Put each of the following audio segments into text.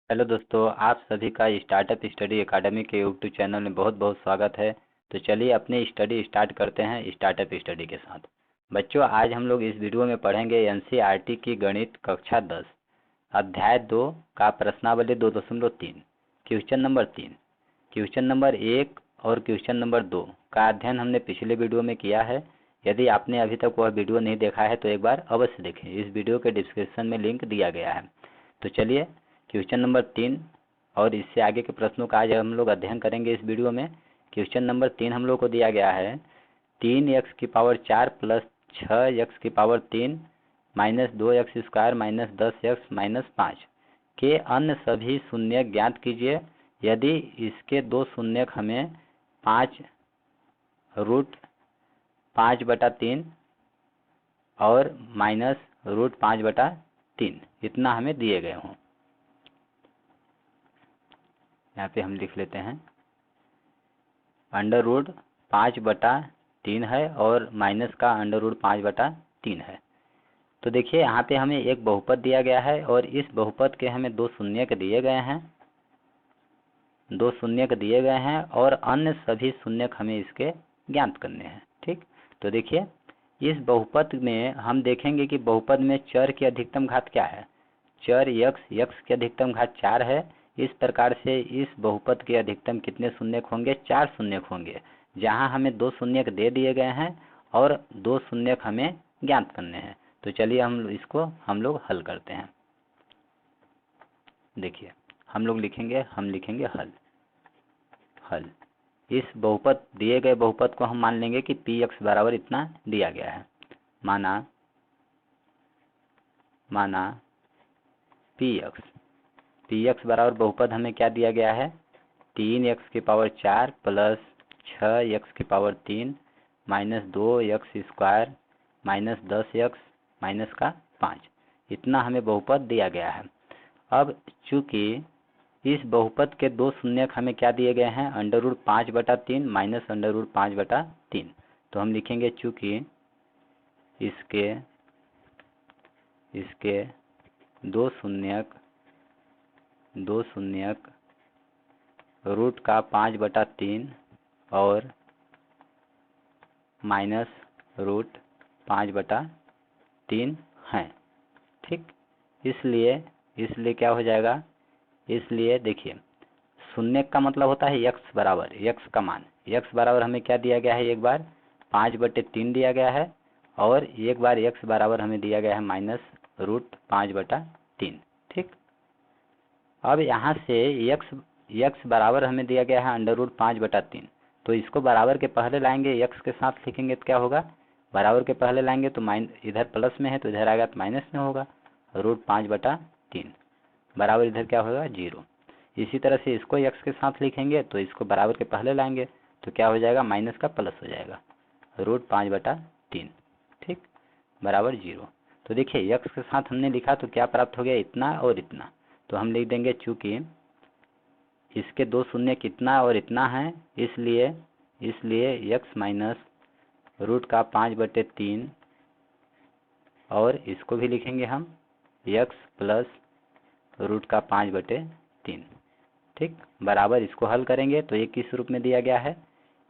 Hello दोस्तों, आप सभी का स्टार्टअप स्टडी एकेडमी के यूट्यूब चैनल में बहुत बहुत स्वागत है। तो चलिए अपनी स्टडी स्टार्ट करते हैं स्टार्टअप स्टडी के साथ। बच्चों, आज हम लोग इस वीडियो में पढ़ेंगे एनसीईआरटी की गणित कक्षा 10 अध्याय 2 का प्रश्नावली 2.3 क्वेश्चन नंबर 3, क्वेश्चन नंबर 1 और क्वेश्चन नंबर 2 का अध्ययन हमने पिछले वीडियो में किया है। यदि आपने अभी तक वह वीडियो नहीं देखा है तो एक बार अवश्य देखें, इस वीडियो के डिस्क्रिप्शन में लिंक दिया गया है। तो चलिए क्वेश्चन नंबर 3 और इससे आगे के प्रश्नों का आज हम लोग अध्ययन करेंगे इस वीडियो में। क्वेश्चन नंबर 3 हम लोग को दिया गया है 3x⁴ plus 6x⁴ minus 2x² minus 10x minus 5 के अन्य सभी शून्य ज्ञात कीजिए यदि इसके दो शून्यक हमें 5√5/3 और माइनस √5/3 इतना हमें दिए गए हों। यहाँ पे हम लिख लेते हैं √5/3 है और माइनस का √5/3 है। तो देखिए यहाँ पे हमें एक बहुपद दिया गया है और इस बहुपद के हमें दो शून्यक दिए गए हैं और अन्य सभी शून्यक हमें इसके ज्ञात करने हैं। ठीक, तो देखिए इस बहुपद में हम देखेंगे कि बहुपद में चर की अधिकतम घात क्या है, चर x की अधिकतम घात 4 है। इस प्रकार से इस बहुपद के अधिकतम कितने शून्यक होंगे, 4 शून्यक होंगे, जहां हमें दो शून्यक दे दिए गए हैं और दो शून्यक हमें ज्ञात करने हैं। तो चलिए हम लोग हल करते हैं। देखिए हम लिखेंगे हल। इस बहुपद दिए गए बहुपद को हम मान लेंगे कि px बराबर इतना दिया गया है। माना px बराबर बहुपद हमें क्या दिया गया है, 3x⁴ plus 6x⁴ minus 2x² minus 10x minus का 5 इतना हमें बहुपद दिया गया है। अब चूंकि इस बहुपद के दो शून्यक हमें क्या दिए गए हैं, √5/3 माइनस √5/3, तो हम लिखेंगे चूंकि इसके दो शून्यक √5/3 और माइनस √5/3 हैं। ठीक, इसलिए क्या हो जाएगा, इसलिए देखिए शून्य का मतलब होता है x बराबर, x का मान, x बराबर हमें क्या दिया गया है, एक बार 5/3 दिया गया है और एक बार x बराबर हमें दिया गया है माइनस √5/3। ठीक, अब यहाँ से x बराबर हमें दिया गया है √5/3, तो इसको बराबर के पहले लाएंगे, x के साथ लिखेंगे तो क्या होगा, बराबर के पहले लाएंगे तो इधर प्लस में है तो इधर आएगा तो माइनस में होगा, √5/3 बराबर इधर क्या होगा 0। इसी तरह से इसको x के साथ लिखेंगे तो इसको बराबर के पहले लाएंगे तो क्या हो जाएगा, माइनस का प्लस हो जाएगा, √5/3। ठीक, बराबर 0। तो देखिए x के साथ हमने लिखा तो क्या प्राप्त हो गया, इतना और इतना, तो हम लिख देंगे चूंकि इसके दो शून्य कितना और इतना है, इसलिए x माइनस √5/3 और इसको भी लिखेंगे हम x प्लस √5/3। ठीक, बराबर इसको हल करेंगे तो ये किस रूप में दिया गया है,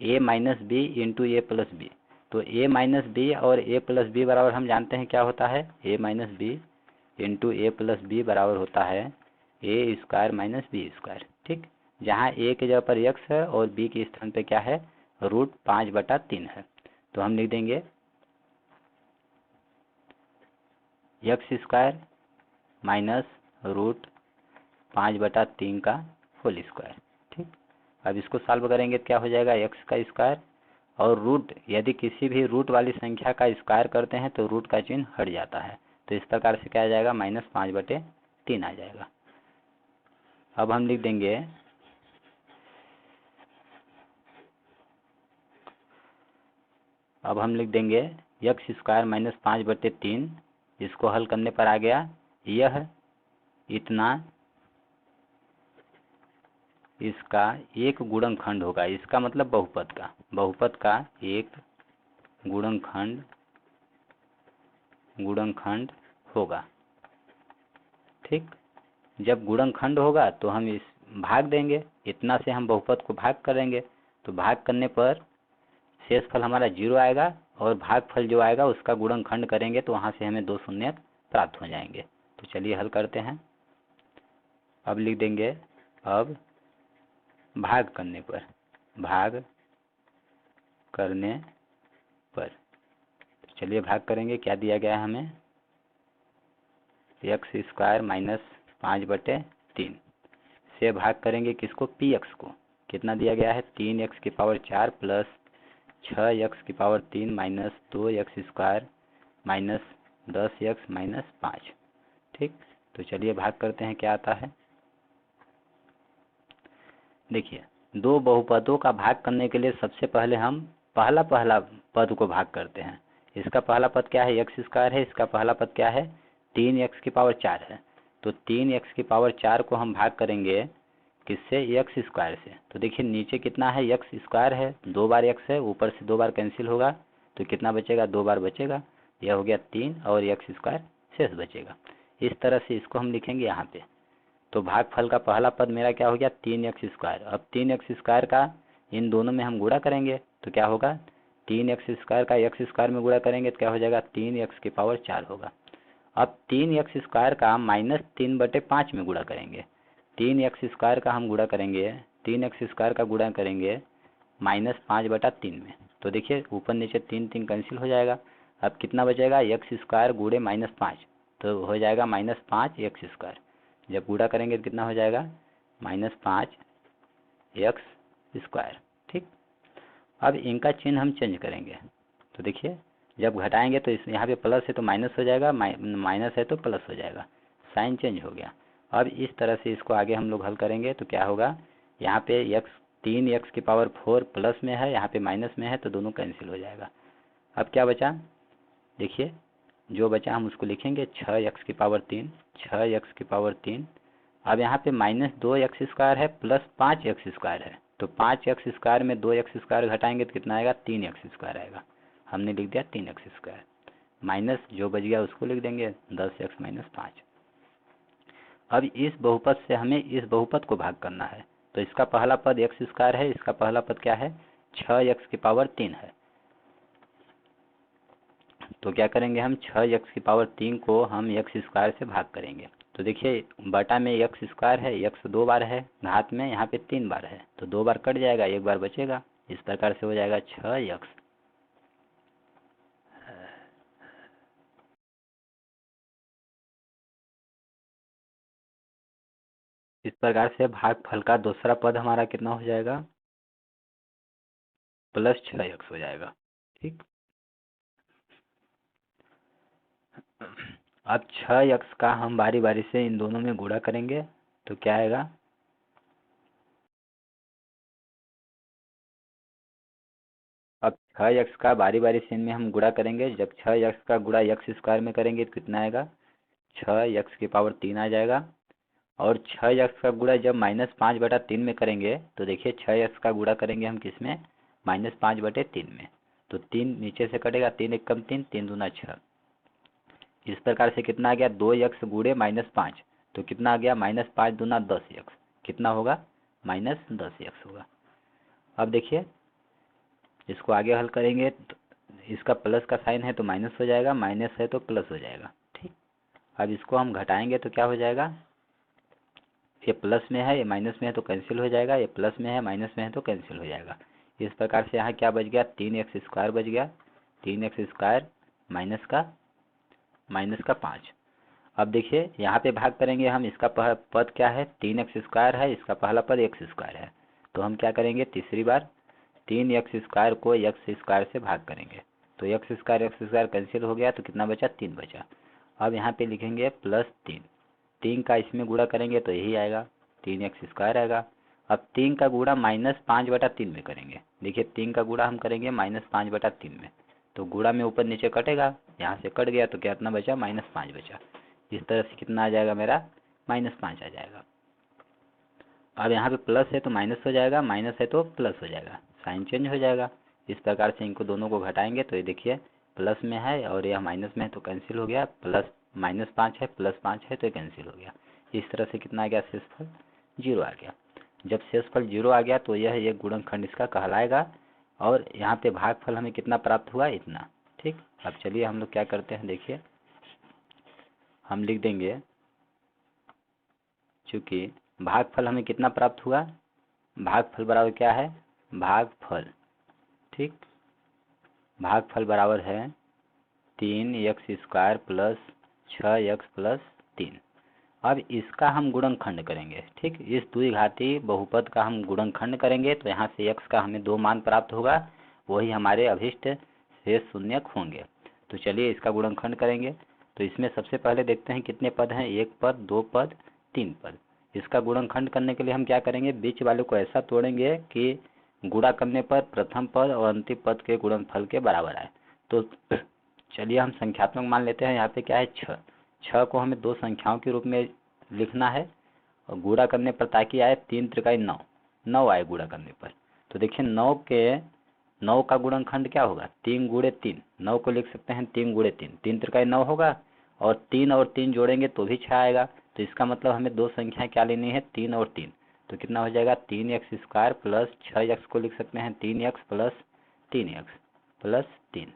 a minus B into A plus B. तो a माइनस बी और a प्लस बी बराबर हम जानते हैं क्या होता है, a minus B into A plus B बराबर होता है a² माइनस b²। ठीक, जहाँ a की जगह पर x है और b के स्थान पे क्या है, √5/3 है, तो हम लिख देंगे x² माइनस √5/3 का होल स्क्वायर। ठीक, अब इसको सॉल्व करेंगे तो क्या हो जाएगा, x का स्क्वायर और रूट, यदि किसी भी रूट वाली संख्या का स्क्वायर करते हैं तो रूट का चिन्ह हट जाता है, तो इस प्रकार से क्या आ जाएगा, -5/3 आ जाएगा। अब हम लिख देंगे x² माइनस 5/3, इसको हल करने पर आ गया यह इतना, इसका एक गुणनखंड होगा, इसका मतलब बहुपद का एक गुणनखंड होगा। ठीक, जब गुणनखंड होगा तो हम इस भाग देंगे, इतना से हम बहुपद को भाग करेंगे, तो भाग करने पर शेषफल हमारा 0 आएगा और भागफल जो आएगा उसका गुणनखंड करेंगे तो वहाँ से हमें 2 शून्य प्राप्त हो जाएंगे। तो चलिए हल करते हैं। अब लिख देंगे, अब भाग करने पर, भाग करने पर, तो चलिए भाग करेंगे। क्या दिया गया है हमें, एक्स स्क्वायर माइनस 5/3 से भाग करेंगे किसको, पी एक्स को। कितना दिया गया है, 3x⁴ plus 6x⁴ minus 2x² minus 10x minus 5। ठीक, तो चलिए भाग करते हैं, क्या आता है। देखिए, दो बहुपदों का भाग करने के लिए सबसे पहले हम पहला पद को भाग करते हैं। इसका पहला पद क्या है, x² है, इसका पहला पद क्या है, 3x⁴ है। तो 3x⁴ को हम भाग करेंगे किससे, x² से। तो देखिए नीचे कितना है, x² है, 2 बार x है, ऊपर से 2 बार कैंसिल होगा तो कितना बचेगा, 2 बार बचेगा, यह हो गया 3 और x² शेष बचेगा। इस तरह से इसको हम लिखेंगे यहाँ पे। तो भागफल का पहला पद मेरा क्या हो गया, 3x²। अब 3x² का इन दोनों में हम गुणा करेंगे तो क्या होगा, 3x² का x² में गुणा करेंगे तो क्या हो जाएगा, 3x⁴ होगा। अब 3x² का -3/5 में गुणा करेंगे। 3x² का हम गुणा करेंगे, 3x² का गुणा करेंगे -5/3 में। तो देखिए ऊपर नीचे 3 कैंसिल हो जाएगा। अब कितना बचेगा, x² गुणे -5, तो हो जाएगा -5x²। जब गुणा करेंगे तो कितना हो जाएगा, -5x²। ठीक, अब इनका चिन्ह हम चेंज करेंगे। तो देखिए जब घटाएंगे तो इस यहाँ पे प्लस है तो माइनस हो जाएगा, माइनस है तो प्लस हो जाएगा, साइन चेंज हो गया। अब इस तरह से इसको आगे हम लोग हल करेंगे तो क्या होगा, यहाँ पे 3x⁴ प्लस में है, यहाँ पे माइनस में है, तो दोनों कैंसिल हो जाएगा। अब क्या बचा, देखिए जो बचा हम उसको लिखेंगे, 6x⁴, 6x⁴। अब यहाँ पे -2x² है प्लस 5x² है, तो 5x² में 2x² घटाएंगे तो कितना आएगा, 3x² आएगा। हमने लिख दिया 3x², माइनस जो बच गया उसको लिख देंगे 10x माइनस 5। अब इस बहुपद से हमें इस बहुपद को भाग करना है। तो इसका पहला पद x² है, इसका पहला पद क्या है, 6x⁴ है। तो क्या करेंगे हम, 6x⁴ को हम x² से भाग करेंगे। तो देखिए बटा में x² है, x 2 बार है, घात में यहाँ पे 3 बार है, तो 2 बार कट जाएगा, 1 बार बचेगा। इस प्रकार से हो जाएगा 6x। इस प्रकार से भागफल का दूसरा पद हमारा कितना हो जाएगा, +6x हो जाएगा। ठीक, अब 6x का हम बारी बारी से इन दोनों में गुणा करेंगे तो क्या आएगा, अब 6x का बारी बारी से इनमें हम गुणा करेंगे। जब 6x का गुणा x² में करेंगे तो कितना आएगा, 6x⁴ आ जाएगा। और 6x का गुणा जब -5/3 में करेंगे तो देखिए 6x का गुणा करेंगे हम किस में, -5/3 में, तो 3 नीचे से कटेगा, 3 × 3, 3 दूना 6। इस प्रकार से कितना आ गया, 2x गुणे -5, तो कितना आ गया, -5 दूना 10x, कितना होगा, -10x होगा। अब देखिए इसको आगे हल करेंगे तो इसका प्लस का साइन है तो माइनस हो जाएगा, माइनस है तो प्लस हो जाएगा। ठीक, अब इसको हम घटाएंगे तो क्या हो जाएगा, ये प्लस में है, ये माइनस में है तो कैंसिल हो जाएगा, ये प्लस में है, माइनस में है तो कैंसिल हो जाएगा। इस प्रकार से यहाँ क्या बच गया, 3x² बच गया, 3x² माइनस का 5। अब देखिए यहाँ पे भाग करेंगे हम, इसका पद क्या है, 3x² है, इसका पहला पद x² है। तो हम क्या करेंगे, तीसरी बार 3x² को x² से भाग करेंगे, तो x² कैंसिल हो गया तो कितना बचा, 3 बचा। अब यहाँ पे लिखेंगे +3, 3 का इसमें गुणा करेंगे तो यही आएगा, 3x² आएगा। अब 3 का गुणा -5/3 में करेंगे। देखिए 3 का गुणा हम करेंगे -5/3 में, तो गुणा में ऊपर नीचे कटेगा, यहाँ से कट गया तो कितना बचा, -5 बचा। इस तरह से कितना आ जाएगा मेरा, -5 आ जाएगा। अब यहाँ पे प्लस है तो माइनस हो जाएगा, माइनस है तो प्लस हो जाएगा, साइन चेंज हो जाएगा। इस प्रकार से इनको दोनों को घटाएंगे तो ये देखिए प्लस में है और यह माइनस में है तो कैंसिल हो गया, प्लस -5 है, +5 है तो कैंसिल हो गया। इस तरह से कितना आ गया, शेषफल 0 आ गया। जब शेषफल 0 आ गया तो यह एक गुणनखंड इसका कहलाएगा, और यहाँ पे भागफल हमें कितना प्राप्त हुआ, इतना। ठीक, अब चलिए हम लोग क्या करते हैं, देखिए हम लिख देंगे, चूँकि भागफल हमें कितना प्राप्त हुआ, भागफल बराबर क्या है, भागफल, ठीक, भागफल बराबर है 3x² प्लस 6x प्लस 3। अब इसका हम गुणनखंड करेंगे। ठीक, इस द्विघाती बहुपद का हम गुणनखंड करेंगे तो यहाँ से x का हमें 2 मान प्राप्त होगा, वही हमारे अभिष्ट शेष शून्यक होंगे। तो चलिए इसका गुणनखंड करेंगे। तो इसमें सबसे पहले देखते हैं कितने पद हैं, 1 पद, 2 पद, 3 पद। इसका गुणनखंड करने के लिए हम क्या करेंगे, बीच वाले को ऐसा तोड़ेंगे कि गुणा करने पर प्रथम पद और अंतिम पद के गुणनफल के बराबर आए। तो चलिए हम संख्यात्मक मान लेते हैं। यहाँ पे क्या है, 6। 6 को हमें 2 संख्याओं के रूप में लिखना है, और गुणा करने पर ताकि आए 3 त्रिकाई 9, 9 आए गुणा करने पर। तो देखिए 9 का गुणनखंड क्या होगा, 3 गुणे 3। 9 को लिख सकते हैं 3 गुणे 3, 3 त्रिकाई 9 होगा, और 3 जोड़ेंगे तो भी 6 आएगा। तो इसका मतलब हमें 2 संख्याएं क्या लेनी है, 3 और 3। तो कितना हो जाएगा, 3x² प्लस 6x को लिख सकते हैं 3x प्लस 3x प्लस 3।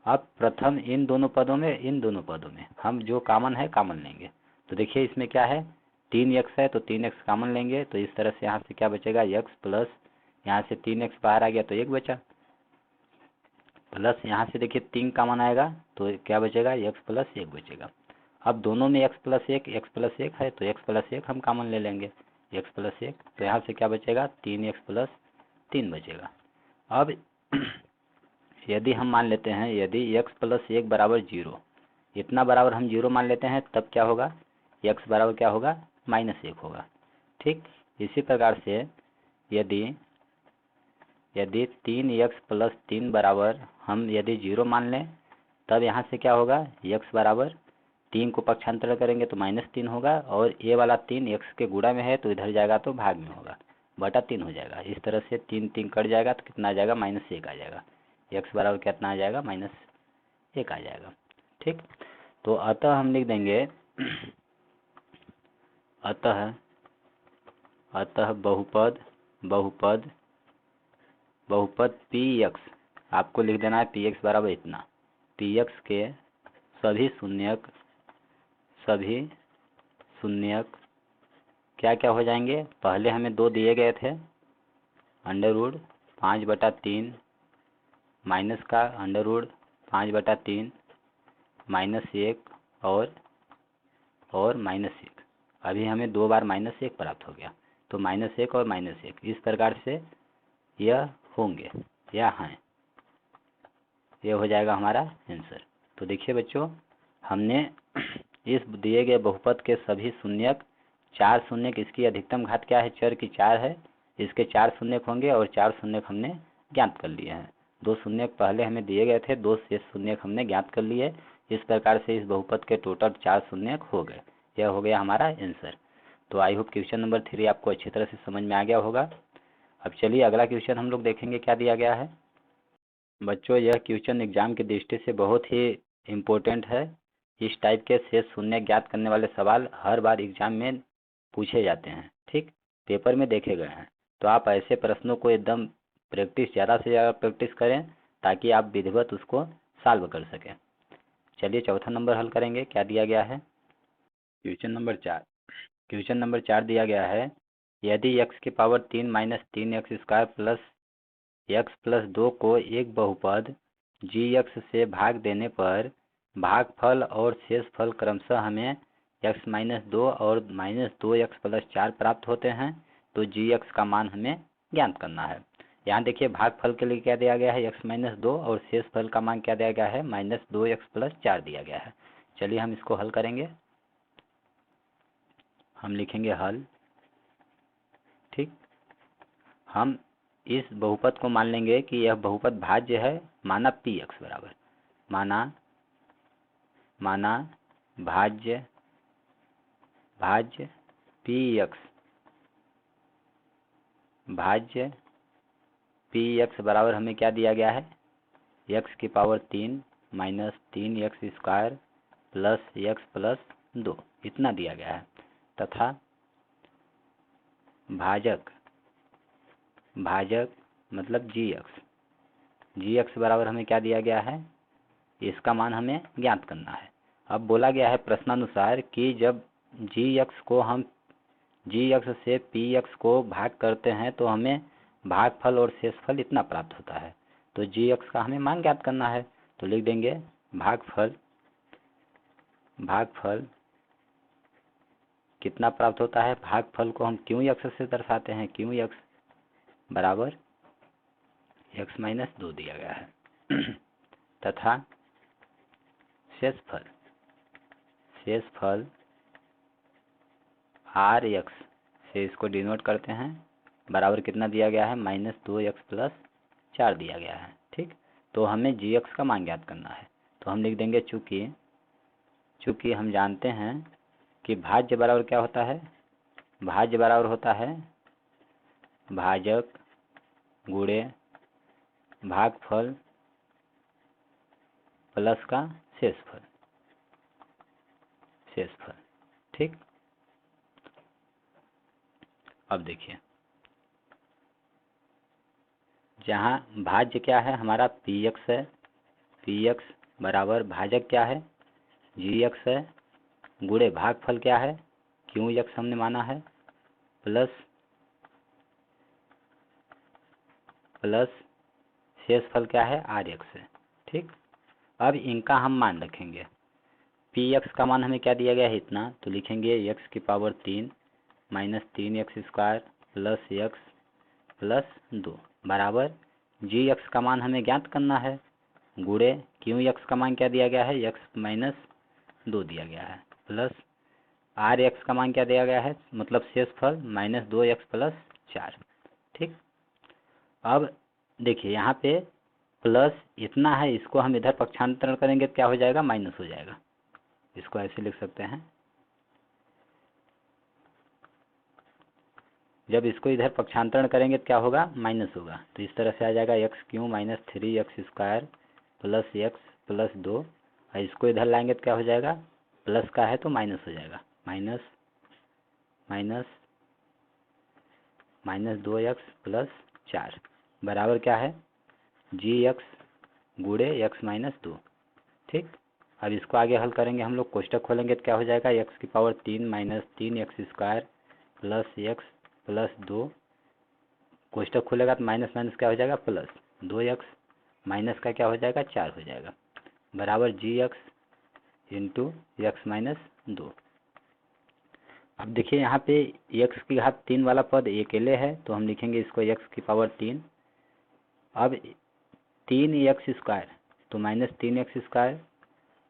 अब प्रथम इन दोनों पदों में हम जो कॉमन है कॉमन लेंगे। तो देखिए इसमें क्या है, 3x है तो 3x कॉमन लेंगे, तो इस तरह से यहाँ से क्या बचेगा, x प्लस, यहाँ से 3x बाहर आ गया तो 1 बचा, प्लस यहाँ से देखिए 3 कॉमन आएगा तो क्या बचेगा, x प्लस 1 बचेगा। अब दोनों में x प्लस 1 है तो x प्लस 1 हम कॉमन ले लेंगे, x प्लस 1, तो यहाँ से क्या बचेगा, 3x प्लस 3 बचेगा। अब यदि हम मान लेते हैं, यदि x प्लस 1 बराबर 0, इतना बराबर हम 0 मान लेते हैं, तब क्या होगा, x बराबर क्या होगा, -1 होगा। ठीक, इसी प्रकार से यदि 3x प्लस 3 बराबर हम यदि 0 मान लें, तब यहाँ से क्या होगा, x बराबर 3 को पक्षांतर करेंगे तो -3 होगा, और ये वाला 3 x के गुणा में है तो इधर जाएगा तो भाग में होगा, बटा 3 हो जाएगा। इस तरह से 3 3 कट जाएगा तो कितना आ जाएगा, -1 आ जाएगा। x बराबर कितना आ जाएगा, -1 आ जाएगा। ठीक, तो अतः हम लिख देंगे, अतः बहुपद px, आपको लिख देना है px बराबर इतना, px के सभी शून्यक क्या क्या हो जाएंगे, पहले हमें 2 दिए गए थे, √5/3 माइनस का √5/3 -1 और -1। अभी हमें 2 बार -1 प्राप्त हो गया, तो -1 और -1 इस प्रकार से यह होंगे या हैं, यह हो जाएगा हमारा आंसर। तो देखिए बच्चों, हमने इस दिए गए बहुपद के सभी शून्यक, 4 शून्यक, इसकी अधिकतम घात क्या है, चर की 4 है, इसके 4 शून्यक होंगे, और 4 शून्यक हमने ज्ञात कर लिए हैं। 2 शून्यक पहले हमें दिए गए थे, 2 शेष शून्यक हमने ज्ञात कर लिए। इस प्रकार से इस बहुपद के टोटल 4 शून्यक हो गए। यह हो गया हमारा आंसर। तो आई होप क्वेश्चन नंबर 3 आपको अच्छी तरह से समझ में आ गया होगा। अब चलिए अगला क्वेश्चन हम लोग देखेंगे क्या दिया गया है। बच्चों, यह क्वेश्चन एग्जाम की दृष्टि से बहुत ही इम्पोर्टेंट है। इस टाइप के शेष शून्य ज्ञात करने वाले सवाल हर बार एग्जाम में पूछे जाते हैं। ठीक, पेपर में देखे गए हैं। तो आप ऐसे प्रश्नों को एकदम ज़्यादा से ज़्यादा प्रैक्टिस करें, ताकि आप विधिवत उसको सॉल्व कर सकें। चलिए चौथा नंबर हल करेंगे। क्या दिया गया है, क्वेश्चन नंबर 4 दिया गया है, यदि x की power 3 minus 3x² plus x plus 2 को एक बहुपद gx से भाग देने पर भागफल और शेषफल क्रमशः हमें x - 2 और -2x प्लस 4 प्राप्त होते हैं, तो gx का मान हमें ज्ञात करना है। यहाँ देखिए भागफल के लिए क्या दिया गया है, x - 2, और शेषफल का मान क्या दिया गया है, -2x प्लस 4 दिया गया है। चलिए हम इसको हल करेंगे। हम लिखेंगे हल। ठीक, हम इस बहुपद को मान लेंगे कि यह बहुपद भाज्य है, माना px बराबर, माना भाज्य px बराबर हमें क्या दिया गया है, x की power 3 minus 3x² plus x plus 2, इतना दिया गया है। तथा भाजक मतलब जी एक्स बराबर हमें क्या दिया गया है, इसका मान हमें ज्ञात करना है। अब बोला गया है प्रश्नानुसार कि जब जी एक्स को हम जी एक्स से पी एक्स को भाग करते हैं तो हमें भागफल और शेषफल इतना प्राप्त होता है। तो जी एक्स का हमें मान ज्ञात करना है, तो लिख देंगे भागफल कितना प्राप्त होता है, भागफल को हम क्यू एक्स से दर्शाते हैं, क्यू एक्स बराबर एक्स माइनस 2 दिया गया है तथा शेषफल आर एक्स से इसको डिनोट करते हैं, बराबर कितना दिया गया है, -2x+4 दिया गया है। ठीक, तो हमें जी एक्स का मान ज्ञात करना है, तो हम लिख देंगे चूँकि हम जानते हैं कि भाज्य बराबर क्या होता है, भाज्य बराबर होता है भाजक गुणे भागफल प्लस का शेषफल। ठीक, अब देखिए जहाँ भाज्य क्या है हमारा पी एक्स है, पी एक्स बराबर भाजक क्या है जी एक्स है, गुणे भागफल क्या है क्यू एक्स हमने माना है, प्लस शेषफल क्या है आर एक्स है। ठीक, अब इनका हम मान रखेंगे, पी एक्स का मान हमें क्या दिया गया है इतना, तो लिखेंगे एक्स की power 3 minus 3x² plus x plus 2 बराबर जी एक्स का मान हमें ज्ञात करना है, गुणे क्यू एक्स का मान क्या दिया गया है एक्स माइनस 2 दिया गया है, प्लस आर एक्स का मान क्या दिया गया है, मतलब शेषफल -2x+4। ठीक, अब देखिए यहाँ पे प्लस इतना है, इसको हम इधर पक्षांतरण करेंगे तो क्या हो जाएगा, माइनस हो जाएगा। इसको ऐसे लिख सकते हैं, जब इसको इधर पक्षांतरण करेंगे तो क्या होगा, माइनस होगा। तो इस तरह से आ जाएगा x³ - 3x² plus x plus 2, और इसको इधर लाएंगे तो क्या हो जाएगा, प्लस का है तो माइनस हो जाएगा, -2x+4 बराबर क्या है जी एक्स गुणे एक्स माइनस 2। ठीक, अब इसको आगे हल करेंगे हम लोग, कोष्टक खोलेंगे तो क्या हो जाएगा, एक्स की power 3 minus 3x² plus x plus 2, कोष्टक खुलेगा तो माइनस माइनस क्या हो जाएगा प्लस, 2x माइनस का क्या हो जाएगा 4 हो जाएगा, बराबर जी एक्स इंटू एक्स माइनस 2। अब देखिए यहाँ पे x की घात 3 वाला पद अकेले है, तो हम लिखेंगे इसको x की पावर 3, अब 3x², तो -3x²,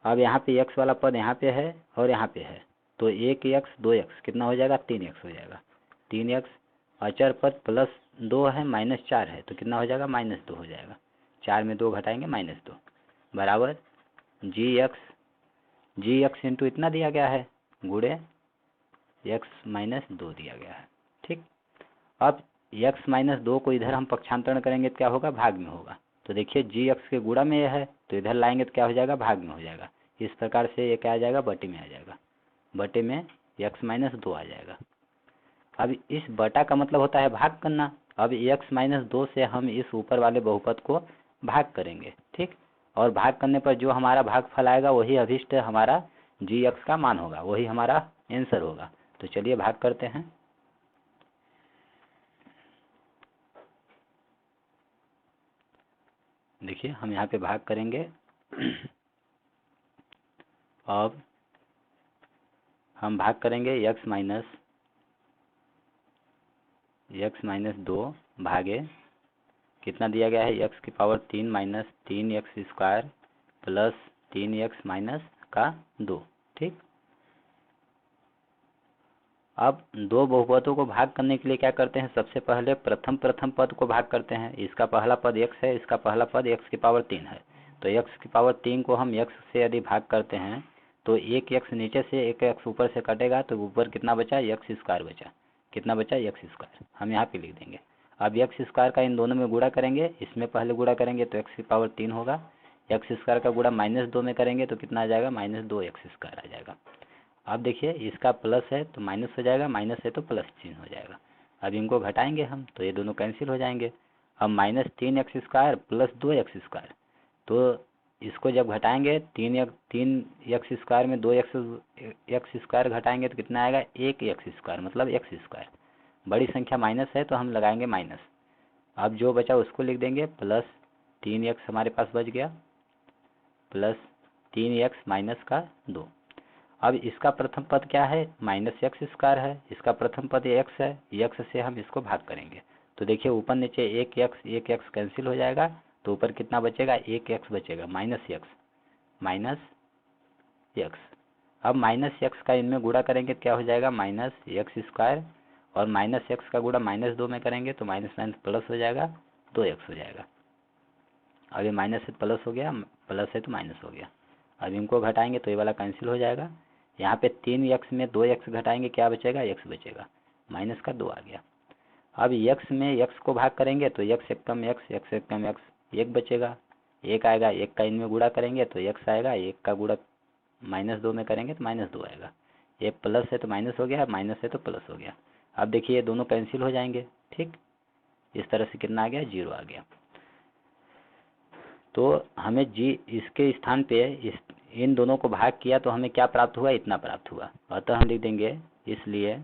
अब यहाँ पे x वाला पद यहाँ पे है और यहाँ पे है, तो 1x 2x कितना हो जाएगा, 3x हो जाएगा, 3x अचर पद प्लस 2 है -4 है, तो कितना हो जाएगा, -2 हो जाएगा, 4 में 2 घटाएंगे -2 बराबर जी एक्स इंटू इतना दिया गया है गुणे एक्स माइनस 2 दिया गया है। ठीक, अब एक्स माइनस 2 को इधर हम पक्षांतरण करेंगे तो क्या होगा, भाग में होगा, तो देखिए जी एक्स के गुणा में यह है तो इधर लाएंगे तो क्या हो जाएगा, भाग में हो जाएगा। इस प्रकार से ये क्या आ जाएगा, बटे में आ जाएगा, बटे में एक्स माइनस 2 आ जाएगा। अब इस बटा का मतलब होता है भाग करना, अब एक्स माइनस 2 से हम इस ऊपर वाले बहुपद को भाग करेंगे। ठीक, और भाग करने पर जो हमारा भागफल आएगा वही अभिष्ट हमारा जी एक्स का मान होगा, वही हमारा आंसर होगा। तो चलिए भाग करते हैं। देखिए हम यहाँ पे भाग करेंगे अब हम भाग करेंगे एक्स माइनस 2 भागे कितना दिया गया है, एक्स की power 3 minus 3x² plus 3x minus का 2। ठीक, अब दो बहुपदों को भाग करने के लिए क्या करते हैं, सबसे पहले प्रथम पद को भाग करते हैं। इसका पहला पद x है, इसका पहला पद x की पावर 3 है, तो x की पावर 3 को हम x से यदि भाग करते हैं तो एक x नीचे से एक x ऊपर से कटेगा, तो ऊपर कितना बचा, x² बचा, कितना बचा x², हम यहाँ पे लिख देंगे। अब x² का इन दोनों में गुणा करेंगे, इसमें पहले गुणा करेंगे तो x की पावर 3 होगा, x² का गुणा -2 में करेंगे तो कितना आ जाएगा, -2x² आ जाएगा। अब देखिए इसका प्लस है तो माइनस हो जाएगा, माइनस है तो प्लस चिन्ह हो जाएगा। अब इनको घटाएंगे हम तो ये दोनों कैंसिल हो जाएंगे। अब -3x² प्लस 2x², तो इसको जब घटाएंगे 3x² में 2x² घटाएंगे तो कितना आएगा, 1x², मतलब x²। बड़ी संख्या माइनस है तो हम लगाएंगे माइनस। अब जो बचा उसको लिख देंगे, प्लस 3x हमारे पास बच गया, प्लस 3x माइनस का 2। अब इसका प्रथम पद क्या है, -x² है, इसका प्रथम पद x है, x से हम इसको भाग करेंगे तो देखिए ऊपर नीचे 1x कैंसिल हो जाएगा, तो ऊपर कितना बचेगा, 1x बचेगा, -x। अब -x का इनमें गुणा करेंगे तो क्या हो जाएगा, -x², और -x का गुणा -2 में करेंगे तो -9 प्लस हो जाएगा, 2x हो जाएगा। अब ये माइनस से प्लस हो गया, प्लस है तो माइनस हो गया। अब इनको घटाएंगे तो ये वाला कैंसिल हो जाएगा। यहाँ पे 3x में 2x घटाएंगे क्या बचेगा, x बचेगा, माइनस का 2 आ गया। अब x में x को भाग करेंगे तो x एक कम x, x एक कम x, 1 बचेगा, 1 आएगा, 1 का इनमें गुणा करेंगे तो x आएगा, 1 का गुणा -2 में करेंगे तो -2 आएगा। ये प्लस है तो माइनस हो गया, माइनस है तो प्लस हो गया। अब देखिए ये दोनों कैंसिल हो जाएंगे, ठीक। इस तरह से कितना आ गया, 0 आ गया। तो हमें इसके स्थान पे इन दोनों को भाग किया तो हमें क्या प्राप्त हुआ, इतना प्राप्त हुआ। अतः हम लिख देंगे इसलिए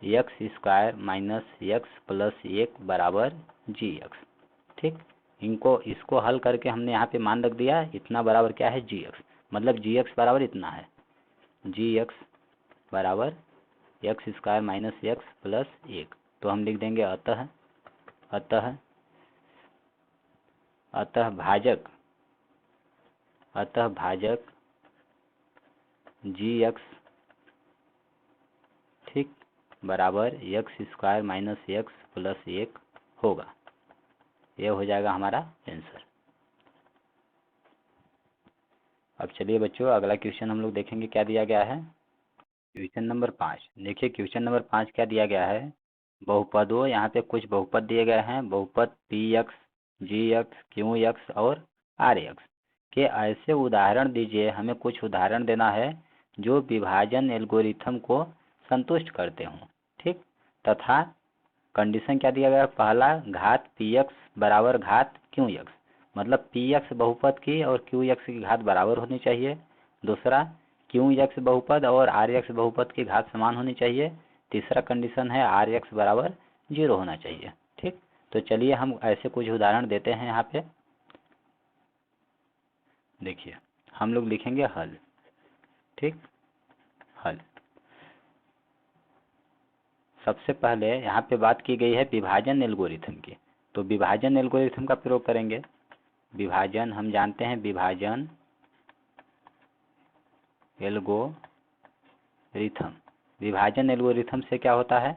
x² माइनस x प्लस 1 बराबर gx, ठीक। इसको हल करके हमने यहाँ पे मान रख दिया, इतना बराबर क्या है, gx, मतलब gx बराबर इतना है, gx बराबर x² माइनस x प्लस 1। तो हम लिख देंगे अतः भाजक gx, ठीक, बराबर x² माइनस x प्लस 1 होगा। यह हो जाएगा हमारा आंसर। अब चलिए बच्चों अगला क्वेश्चन हम लोग देखेंगे क्या दिया गया है। क्वेश्चन नंबर 5, देखिए क्वेश्चन नंबर 5 क्या दिया गया है, बहुपदों, यहाँ पे कुछ बहुपद दिए गए हैं, बहुपद px, gx, qx और rx के ऐसे उदाहरण दीजिए। हमें कुछ उदाहरण देना है जो विभाजन एल्गोरिथम को संतुष्ट करते हों, ठीक। तथा कंडीशन क्या दिया गया, पहला घात px बराबर घात qx, मतलब px बहुपद की और qx की घात बराबर होनी चाहिए। दूसरा qx बहुपद और rx बहुपद की घात समान होनी चाहिए। तीसरा कंडीशन है rx बराबर 0 होना चाहिए, ठीक। तो चलिए हम ऐसे कुछ उदाहरण देते हैं। यहाँ पे देखिए हम लोग लिखेंगे हल, ठीक, हल। सबसे पहले यहाँ पे बात की गई है विभाजन एल्गोरिथम की, तो विभाजन एल्गोरिथम का प्रयोग करेंगे। विभाजन हम जानते हैं, विभाजन एल्गोरिथम से क्या होता है,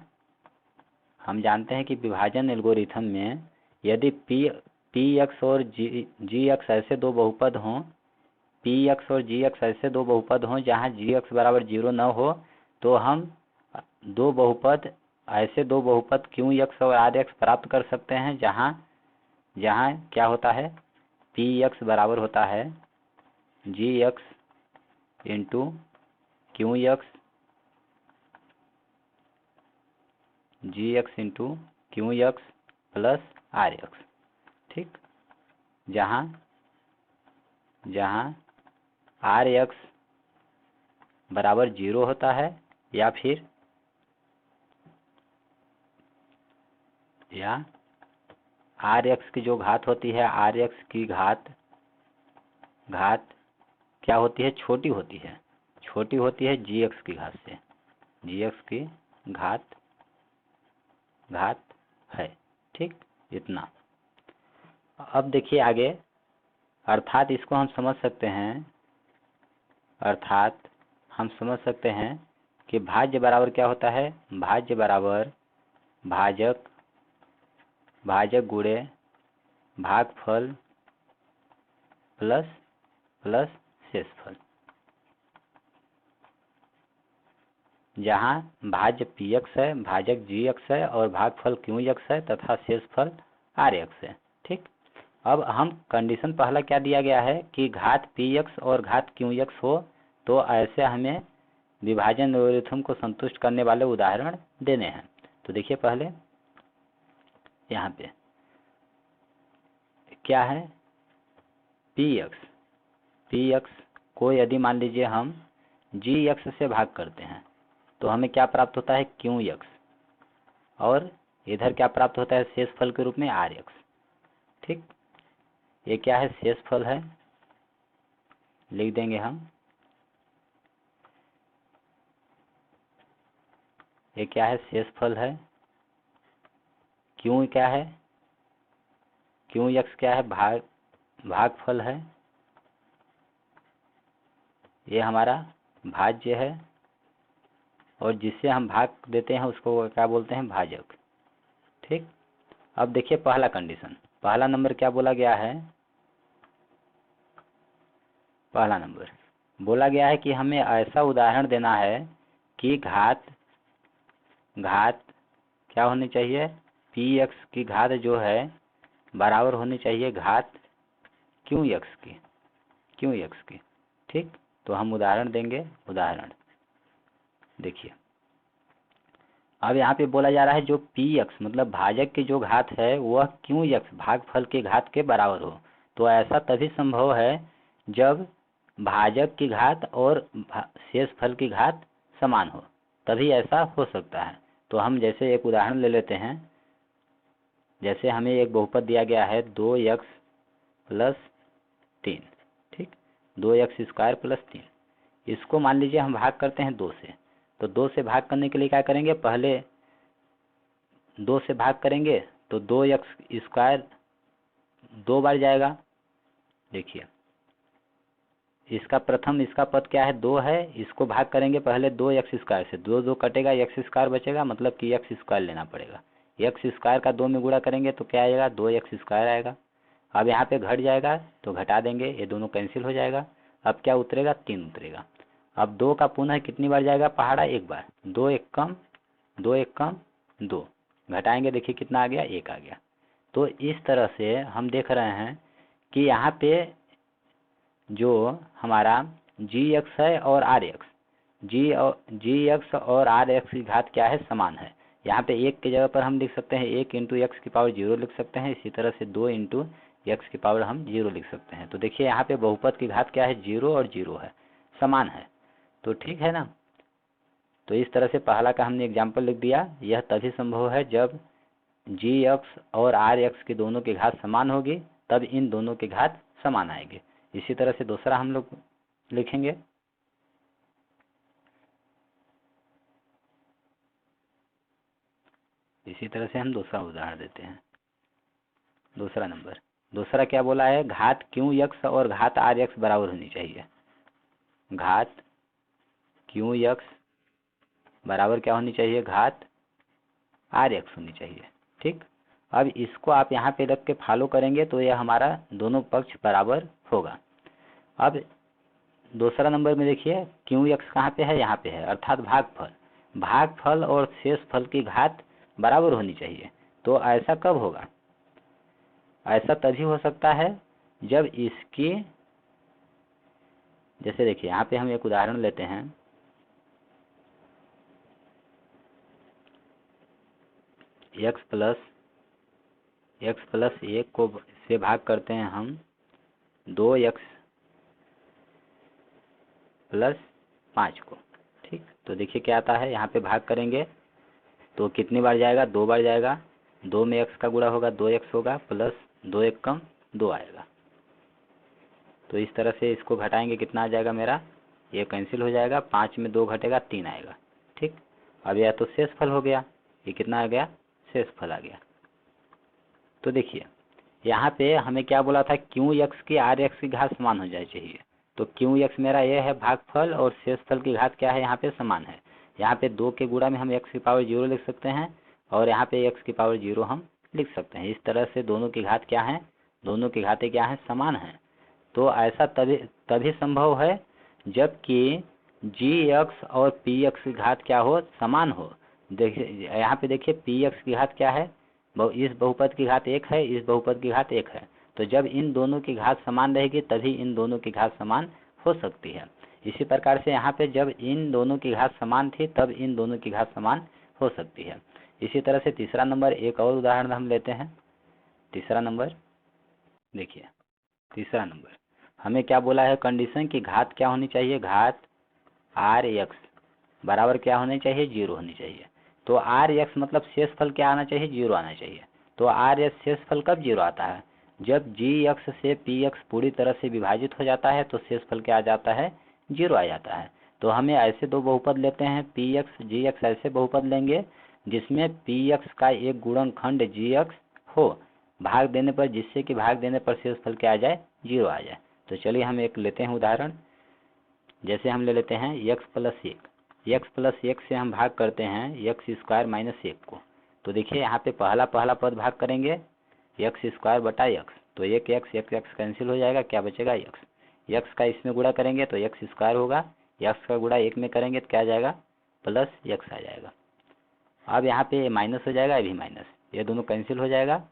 हम जानते हैं कि विभाजन एल्गोरिथम में यदि px और gx ऐसे दो बहुपद हों, px और gx ऐसे दो बहुपद हों जहाँ gx बराबर 0 न हो, तो हम ऐसे दो बहुपद qx और rx प्राप्त कर सकते हैं जहाँ क्या होता है, px बराबर होता है gx into qx, gx into qx plus rx, ठीक। जहाँ rx बराबर 0 होता है या rx की जो घात होती है, rx की घात क्या होती है, छोटी होती है gx की घात से, gx की घात है, ठीक, इतना। अब देखिए आगे, अर्थात इसको हम समझ सकते हैं कि भाज्य बराबर क्या होता है, भाज्य बराबर भाजक गुणे भागफल प्लस शेषफल। जहाँ भाज्य px है, भाजक gx है और भागफल qx है तथा शेषफल rx है, ठीक। अब हम कंडीशन पहला क्या दिया गया है कि घात px और घात qx हो, तो ऐसे हमें विभाजन एल्गोरिथम को संतुष्ट करने वाले उदाहरण देने हैं। तो देखिए पहले यहाँ पे क्या है, पी एक्स को यदि मान लीजिए हम जी एक्स से भाग करते हैं तो हमें क्या प्राप्त होता है, क्यू एक्स, और इधर क्या प्राप्त होता है शेषफल के रूप में आर एक्स। ठीक, ये क्या है, शेषफल है, लिख देंगे हम, ये क्या है, शेषफल है। क्यू क्या है, क्यू एक्स क्या है, भागफल है, ये हमारा भाज्य है, और जिससे हम भाग देते हैं उसको क्या बोलते हैं, भाजक। ठीक, अब देखिए पहला कंडीशन, पहला नंबर क्या बोला गया है, पहला नंबर बोला गया है कि हमें ऐसा उदाहरण देना है कि घात क्या होनी चाहिए, पी एक्स की घात जो है बराबर होनी चाहिए घात क्यू एक्स की। ठीक, तो हम उदाहरण देंगे, उदाहरण देखिए, अब यहाँ पे बोला जा रहा है जो पी एक्स मतलब भाजक की जो घात है वह क्यू एक्स भागफल की घात के बराबर हो। तो ऐसा तभी संभव है जब भाजक की घात और शेषफल की घात समान हो, तभी ऐसा हो सकता है। तो हम जैसे एक उदाहरण ले लेते हैं, जैसे हमें एक बहुपद दिया गया है 2x + 3, ठीक, 2x² + 3, इसको मान लीजिए हम भाग करते हैं 2 से। तो 2 से भाग करने के लिए क्या करेंगे, पहले 2 से भाग करेंगे तो 2x² 2 बार जाएगा। देखिए इसका प्रथम, इसका पद क्या है, 2 है, इसको भाग करेंगे पहले 2x² से, 2 2 कटेगा, x² बचेगा, मतलब कि x² लेना पड़ेगा। x² का 2 में गुणा करेंगे तो क्या आएगा, 2x² आएगा। अब यहाँ पे घट जाएगा तो घटा देंगे, ये दोनों कैंसिल हो जाएगा। अब क्या उतरेगा, 3 उतरेगा। अब 2 का पुनः कितनी बार जाएगा पहाड़ा, एक बार, 2 1 कम 2, घटाएंगे, देखिए कितना आ गया, 1 आ गया। तो इस तरह से हम देख रहे हैं कि यहाँ पे जो हमारा जी एक्स है और आर एक्स, जी एक्स और आर एक्स की घात क्या है, समान है। यहाँ पे 1 की जगह पर हम लिख सकते हैं 1 × x⁻0 लिख सकते हैं, इसी तरह से 2 × x⁻0 हम 0 लिख सकते हैं। तो देखिए यहाँ पे बहुपद की घात क्या है, 0 और 0 है, समान है। तो ठीक है ना। तो इस तरह से पहला का हमने एग्जाम्पल लिख दिया। यह तभी संभव है जब जी एक्स और आर एक्स की दोनों की घात समान होगी, तब इन दोनों की घात समान आएगी। इसी तरह से दूसरा हम लोग लिखेंगे, इसी तरह से हम दूसरा उदाहरण देते हैं। दूसरा नंबर, दूसरा क्या बोला है, घात क्यू एक्स और घात आर एक्स बराबर होनी चाहिए। घात क्यू एक्स बराबर क्या होनी चाहिए, घात आर एक्स होनी चाहिए। ठीक, अब इसको आप यहाँ पे रख के फॉलो करेंगे तो यह हमारा दोनों पक्ष बराबर होगा। अब दूसरा नंबर में देखिए क्यू एक्स कहाँ पे है, यहाँ पे है, अर्थात भागफल और शेषफल की घात बराबर होनी चाहिए। तो ऐसा कब होगा, ऐसा तभी हो सकता है जब इसकी, जैसे देखिए यहाँ पे हम एक उदाहरण लेते हैं, x + 1 को से भाग करते हैं हम 2x + 5 को। ठीक, तो देखिए क्या आता है, यहाँ पे भाग करेंगे तो कितनी बार जाएगा, 2 बार जाएगा, 2 में x का गुणा होगा 2x होगा, प्लस 2 1 कम 2 आएगा। तो इस तरह से इसको घटाएंगे, कितना आ जाएगा मेरा, ये कैंसिल हो जाएगा, 5 में 2 घटेगा 3 आएगा। ठीक, अब यह तो शेषफल हो गया, ये कितना आ गया, शेषफल आ गया। तो देखिए यहाँ पे हमें क्या बोला था, क्यू एक्स की आर एक्स की घात समान हो जाए चाहिए। तो क्यू एक्स मेरा ये है भागफल, और शेषफल की घात क्या है, यहाँ पे समान है। यहाँ पे 2 के गुणा में हम x⁻0 लिख सकते हैं, और यहाँ पे x⁻0 हम लिख सकते हैं। इस तरह से दोनों की घात क्या है, दोनों की घातें क्या है, समान है। तो ऐसा तभी संभव है जबकि जी एक्स और पी एक्स की घात क्या हो, समान हो। देखिए यहाँ पे देखिए पी एक्स की घात क्या है, इस बहुपद की घात 1 है, इस बहुपद की घात 1 है। तो जब इन दोनों की घात समान रहेगी तभी इन दोनों की घात समान हो सकती है। इसी प्रकार से यहाँ पे जब इन दोनों की घात समान थी तब इन दोनों की घात समान हो सकती है। इसी तरह से तीसरा नंबर, एक और उदाहरण हम लेते हैं। तीसरा नंबर देखिए, तीसरा नंबर हमें क्या बोला है, कंडीशन की घात क्या होनी चाहिए, घात आर एक्स बराबर क्या होनी चाहिए, 0 होनी चाहिए। तो आर एक्स मतलब शेषफल क्या आना चाहिए, 0 आना चाहिए। तो आर एक्स शेषफल कब 0 आता है, जब जी एक्स से पी एक्स पूरी तरह से विभाजित हो जाता है तो शेषफल क्या आ जाता है, 0 आ जाता है। तो हमें ऐसे दो बहुपद लेते हैं, पी एक्स जी एक्स, ऐसे बहुपद लेंगे जिसमें पी एक्स का एक गुणनखंड जी एक्स हो, भाग देने पर, जिससे कि भाग देने पर शेषफल क्या आ जाए, 0 आ जाए। तो चलिए हम एक लेते हैं उदाहरण। जैसे हम ले लेते हैं x प्लस 1 से हम भाग करते हैं x स्क्वायर माइनस 1 को। तो देखिए यहाँ पे पहला पद भाग करेंगे x स्क्वायर बटा x, तो एक x कैंसिल हो जाएगा, क्या बचेगा x का इसमें गुणा करेंगे तो x स्क्वायर होगा, x का गुणा 1 में करेंगे तो क्या आ जाएगा, प्लस x आ जाएगा। अब यहाँ पे माइनस हो जाएगा, अभी माइनस, ये दोनों कैंसिल हो जाएगा।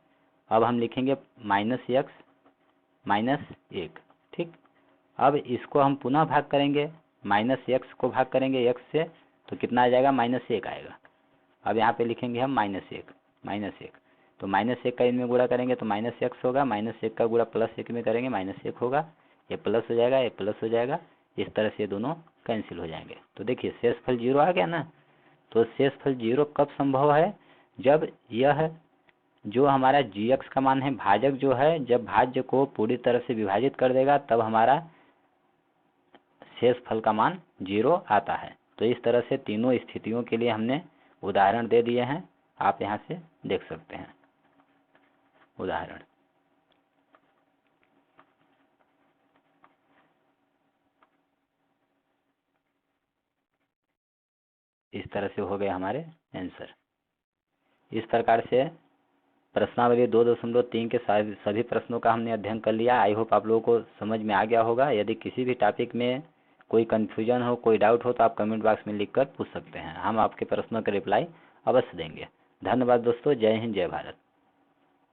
अब हम लिखेंगे माइनस x माइनस 1, ठीक। अब इसको हम पुनः भाग करेंगे, माइनस एक्स को भाग करेंगे x से, तो कितना आ जाएगा, -1 आएगा। अब यहाँ पे लिखेंगे हम -1, तो -1 का इनमें गुणा करेंगे तो -x होगा, -1 का गुणा +1 में करेंगे -1 होगा, ये प्लस हो जाएगा, ये प्लस हो जाएगा, इस तरह से ये दोनों कैंसिल हो जाएंगे। तो देखिए शेषफल 0 आ गया ना। तो शेषफल 0 कब संभव है, जब यह जो हमारा gx का मान है, भाजक जो है, जब भाज्य को पूरी तरह से विभाजित कर देगा तब हमारा शेषफल का मान 0 आता है। तो इस तरह से तीनों स्थितियों के लिए हमने उदाहरण दे दिए हैं, आप यहाँ से देख सकते हैं उदाहरण। इस तरह से हो गए हमारे आंसर। इस प्रकार से प्रश्नावली 2.3 के सभी प्रश्नों का हमने अध्ययन कर लिया। आई होप आप लोगों को समझ में आ गया होगा। यदि किसी भी टॉपिक में कोई कन्फ्यूजन हो, कोई डाउट हो तो आप कमेंट बॉक्स में लिखकर पूछ सकते हैं, हम आपके प्रश्नों का रिप्लाई अवश्य देंगे। धन्यवाद दोस्तों, जय हिंद, जय भारत।